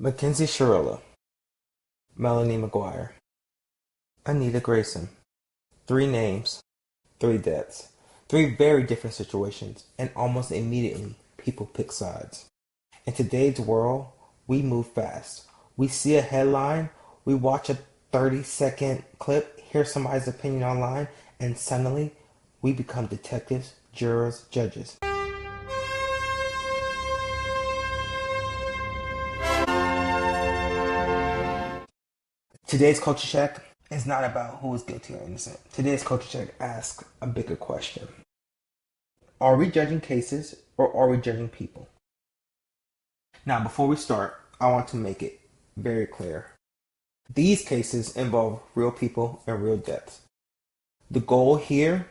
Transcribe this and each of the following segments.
Mackenzie Sherilla, Melanie McGuire, Anita Grayson. Three names, three deaths, three very different situations, and almost immediately people pick sides. In today's world, we move fast. We see a headline, we watch a 30-second clip, hear somebody's opinion online, and suddenly we become detectives, jurors, judges. Today's culture check is not about who is guilty or innocent. Today's culture check asks a bigger question. Are we judging cases or are we judging people? Now, before we start, I want to make it very clear. These cases involve real people and real deaths. The goal here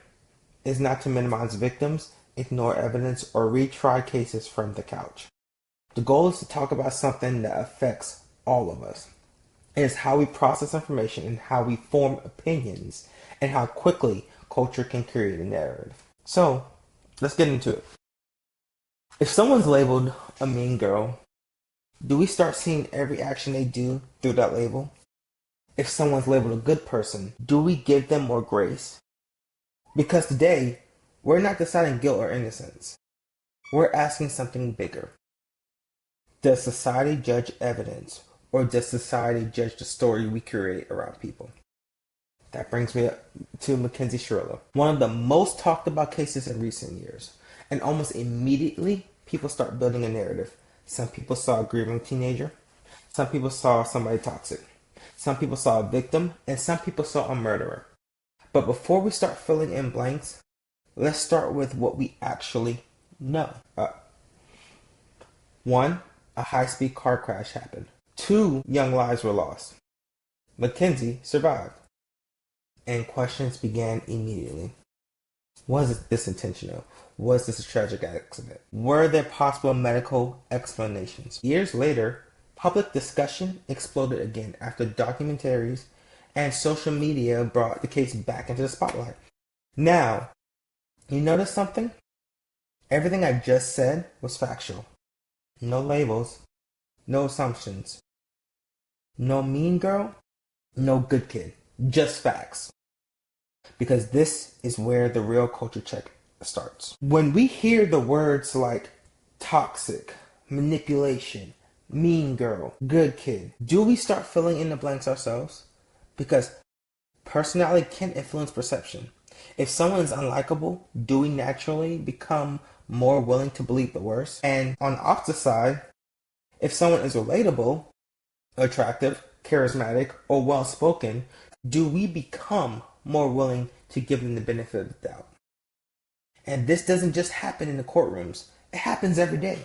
is not to minimize victims, ignore evidence, or retry cases from the couch. The goal is to talk about something that affects all of us. It is how we process information and how we form opinions and how quickly culture can create a narrative. So, let's get into it. If someone's labeled a mean girl, do we start seeing every action they do through that label? If someone's labeled a good person, do we give them more grace? Because today, we're not deciding guilt or innocence. We're asking something bigger. Does society judge evidence, or does society judge the story we create around people? That brings me to Mackenzie Sherilla, one of the most talked about cases in recent years. And almost immediately, people start building a narrative. Some people saw a grieving teenager. Some people saw somebody toxic. Some people saw a victim. And some people saw a murderer. But before we start filling in blanks, let's start with what we actually know. 1. A high-speed car crash happened. 2 young lives were lost. Mackenzie survived. And questions began immediately. Was this intentional? Was this a tragic accident? Were there possible medical explanations? Years later, public discussion exploded again after documentaries and social media brought the case back into the spotlight. Now, you notice something? Everything I just said was factual. No labels, no assumptions. No mean girl, no good kid. Just facts. Because this is where the real culture check starts. When we hear the words like toxic, manipulation, mean girl, good kid, do we start filling in the blanks ourselves? Because personality can influence perception. If someone is unlikable, do we naturally become more willing to believe the worst? And on the opposite side, if someone is relatable, attractive, charismatic, or well-spoken, do we become more willing to give them the benefit of the doubt? And this doesn't just happen in the courtrooms. It happens every day.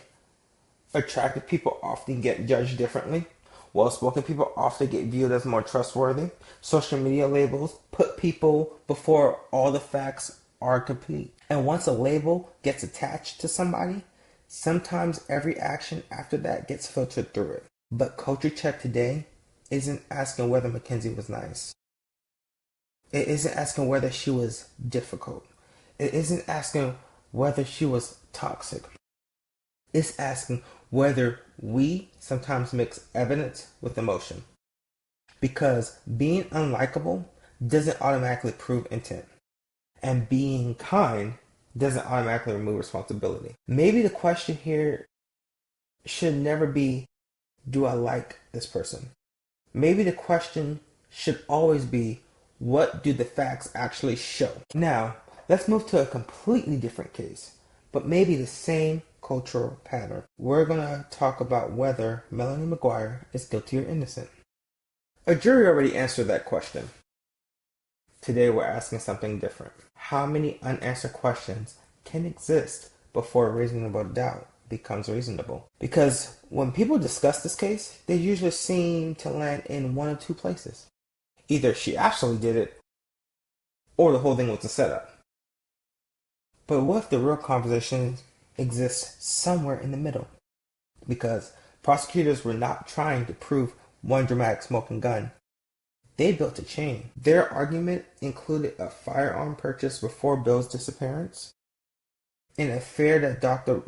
Attractive people often get judged differently. Well-spoken people often get viewed as more trustworthy. Social media labels put people before all the facts are complete. And once a label gets attached to somebody, sometimes every action after that gets filtered through it. But culture check today isn't asking whether Mackenzie was nice. It isn't asking whether she was difficult. It isn't asking whether she was toxic. It's asking whether we sometimes mix evidence with emotion. Because being unlikable doesn't automatically prove intent. And being kind doesn't automatically remove responsibility. Maybe the question here should never be, do I like this person? Maybe the question should always be, what do the facts actually show? Now, let's move to a completely different case, but maybe the same cultural pattern. We're going to talk about whether Melanie McGuire is guilty or innocent. A jury already answered that question. Today we're asking something different. How many unanswered questions can exist before a reasonable doubt becomes reasonable? Because when people discuss this case, they usually seem to land in one of two places. Either she actually did it, or the whole thing was a setup. But what if the real conversation exists somewhere in the middle? Because prosecutors were not trying to prove one dramatic smoking gun. They built a chain. Their argument included a firearm purchase before Bill's disappearance, an affair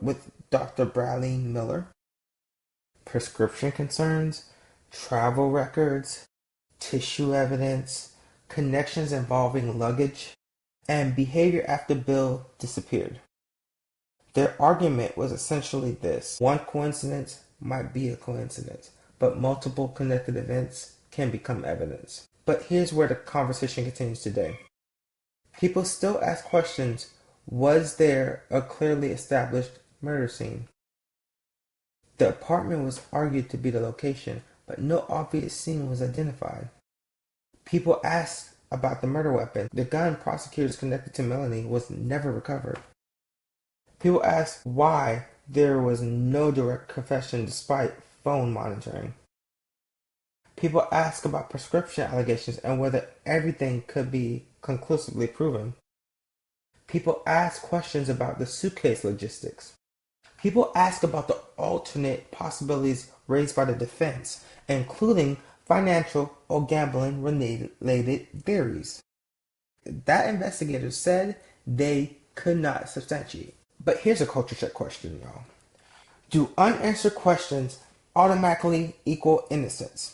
with Dr. Bradley Miller, prescription concerns, travel records, tissue evidence, connections involving luggage, and behavior after Bill disappeared. Their argument was essentially this: one coincidence might be a coincidence, but multiple connected events can become evidence. But here's where the conversation continues today. People still ask questions. Was there a clearly established murder scene? The apartment was argued to be the location, but no obvious scene was identified. People asked about the murder weapon. The gun prosecutors connected to Melanie was never recovered. People asked why there was no direct confession despite phone monitoring. People asked about prescription allegations and whether everything could be conclusively proven. People asked questions about the suitcase logistics. People asked about the alternate possibilities raised by the defense, including financial or gambling-related theories that investigators said they could not substantiate. But here's a culture check question, y'all. Do unanswered questions automatically equal innocence?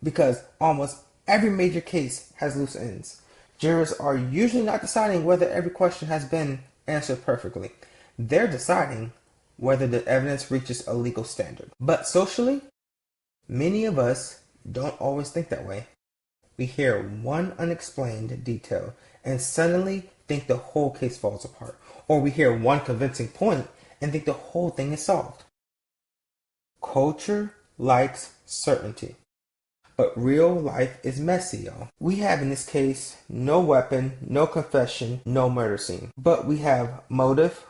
Because almost every major case has loose ends. Jurors are usually not deciding whether every question has been answered perfectly. They're deciding whether the evidence reaches a legal standard. But socially, many of us don't always think that way. We hear one unexplained detail and suddenly think the whole case falls apart. Or we hear one convincing point and think the whole thing is solved. Culture likes certainty. But real life is messy, y'all. We have in this case no weapon, no confession, no murder scene. But we have motive,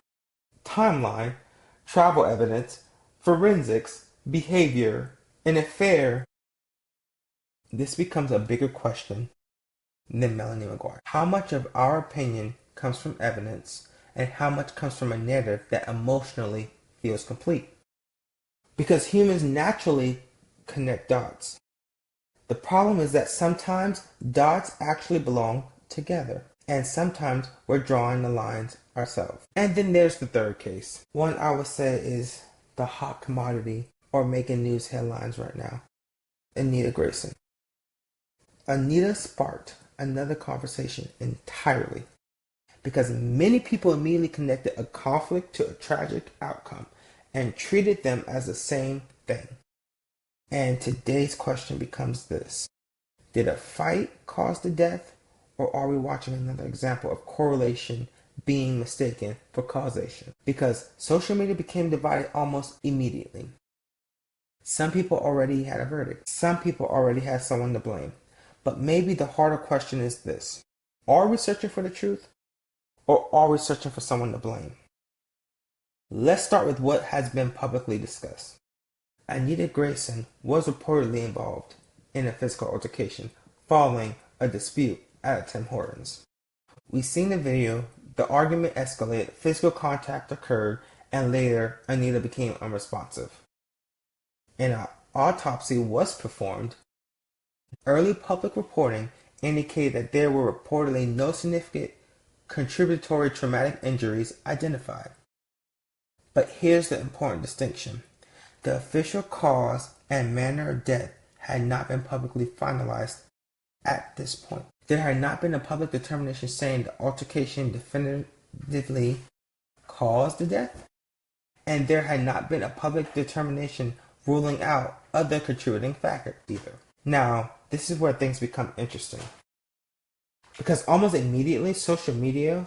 timeline, travel evidence, forensics, behavior, an affair. This becomes a bigger question than Melanie McGuire. How much of our opinion comes from evidence and how much comes from a narrative that emotionally feels complete? Because humans naturally connect dots. The problem is that sometimes dots actually belong together, and sometimes we're drawing the lines ourselves. And then there's the third case. One I would say is the hot commodity or making news headlines right now. Anita Grayson. Anita sparked another conversation entirely because many people immediately connected a conflict to a tragic outcome and treated them as the same thing. And today's question becomes this: did a fight cause the death, or are we watching another example of correlation being mistaken for causation? Because social media became divided almost immediately. Some people already had a verdict. Some people already had someone to blame. But maybe the harder question is this: are we searching for the truth, or are we searching for someone to blame? Let's start with what has been publicly discussed. Anita Grayson was reportedly involved in a physical altercation following a dispute at Tim Hortons. We've seen the video. The argument escalated, physical contact occurred, and later Anita became unresponsive. An autopsy was performed. Early public reporting indicated that there were reportedly no significant contributory traumatic injuries identified. But here's the important distinction. The official cause and manner of death had not been publicly finalized at this point. There had not been a public determination saying the altercation definitively caused the death, and there had not been a public determination ruling out other contributing factors either. Now, this is where things become interesting, because almost immediately social media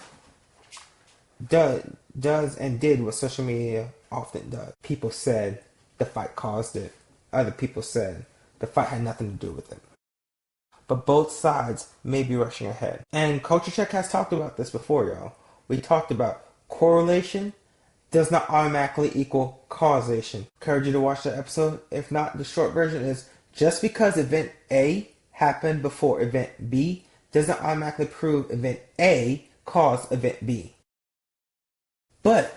does and did what social media often does. People said the fight caused it. Other people said the fight had nothing to do with it. But both sides may be rushing ahead. And Culture Check has talked about this before, y'all. We talked about correlation does not automatically equal causation. Encourage you to watch that episode. If not, the short version is just because event A happened before event B does not automatically prove event A caused event B. But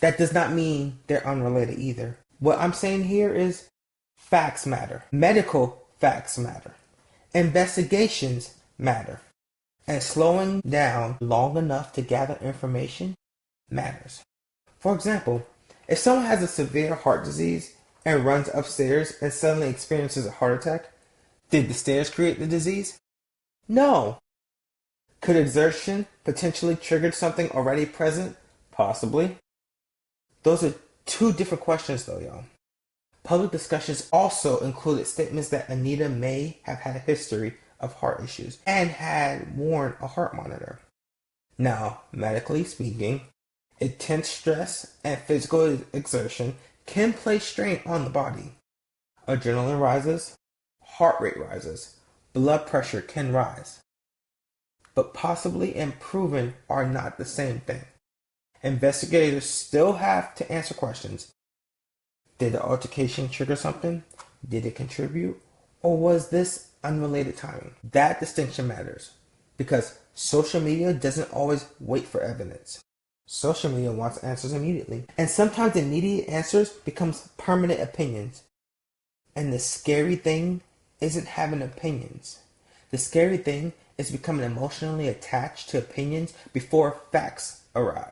that does not mean they're unrelated either. What I'm saying here is facts matter. Medical facts matter. Investigations matter. And slowing down long enough to gather information matters. For example, If someone has a severe heart disease and runs upstairs and suddenly experiences a heart attack, did the stairs create the disease? No. Could exertion potentially trigger something already present? Possibly. Those are two different questions though, y'all. Public discussions also included statements that Anita may have had a history of heart issues and had worn a heart monitor. Now, medically speaking, intense stress and physical exertion can place strain on the body. Adrenaline rises, heart rate rises, blood pressure can rise. But possibly and proven are not the same thing. Investigators still have to answer questions. Did the altercation trigger something? Did it contribute? Or was this unrelated timing? That distinction matters because social media doesn't always wait for evidence. Social media wants answers immediately. And sometimes immediate answers becomes permanent opinions. And the scary thing isn't having opinions. The scary thing is becoming emotionally attached to opinions before facts arrive.